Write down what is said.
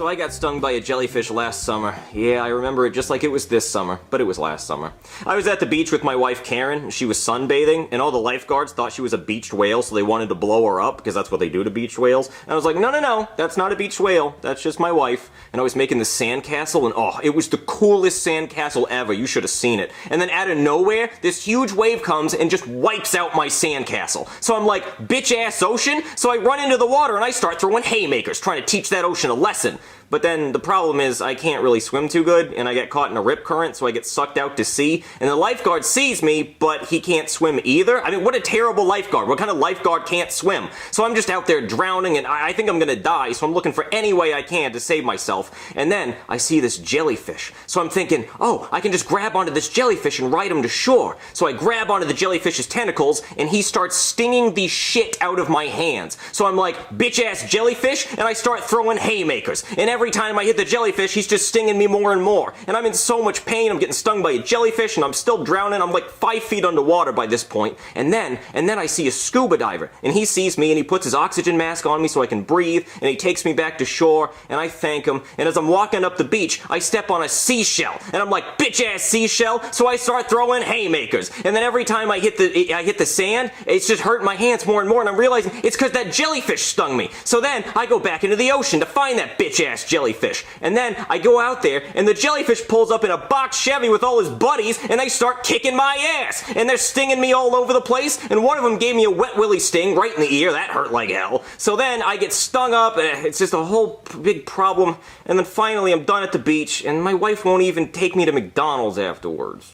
So I got stung by a jellyfish last summer. Yeah, I remember it just like it was this summer, but it was last summer. I was at the beach with my wife Karen, she was sunbathing, and all the lifeguards thought she was a beached whale, so they wanted to blow her up, because that's what they do to beached whales. And I was like, no, that's not a beached whale, that's just my wife. And I was making this sandcastle, and oh, it was the coolest sandcastle ever, you should have seen it. And then out of nowhere, this huge wave comes and just wipes out my sandcastle. So I'm like, bitch-ass ocean? So I run into the water and I start throwing haymakers, trying to teach that ocean a lesson. But then the problem is I can't really swim too good, and I get caught in a rip current, so I get sucked out to sea, and the lifeguard sees me, but he can't swim either. I mean, what a terrible lifeguard. What kind of lifeguard can't swim? So I'm just out there drowning, and I think I'm gonna die, so I'm looking for any way I can to save myself. And then I see this jellyfish. So I'm thinking, oh, I can just grab onto this jellyfish and ride him to shore. So I grab onto the jellyfish's tentacles, and he starts stinging the shit out of my hands. So I'm like, bitch-ass jellyfish, and I start throwing haymakers. And every time I hit the jellyfish, he's just stinging me more and more. And I'm in so much pain, I'm getting stung by a jellyfish, and I'm still drowning. I'm like 5 feet underwater by this point. And then I see a scuba diver, and he sees me, and he puts his oxygen mask on me so I can breathe, and he takes me back to shore, and I thank him. And as I'm walking up the beach, I step on a seashell, and I'm like, bitch-ass seashell, so I start throwing haymakers. And then every time I hit the sand, it's just hurting my hands more and more, and I'm realizing it's because that jellyfish stung me. So then I go back into the ocean to find that bitch-ass jellyfish. And then I go out there, and the jellyfish pulls up in a box Chevy with all his buddies, and they start kicking my ass. And they're stinging me all over the place, and one of them gave me a wet willy sting right in the ear. That hurt like hell. So then I get stung up, and it's just a whole big problem. And then finally I'm done at the beach, and my wife won't even take me to McDonald's afterwards.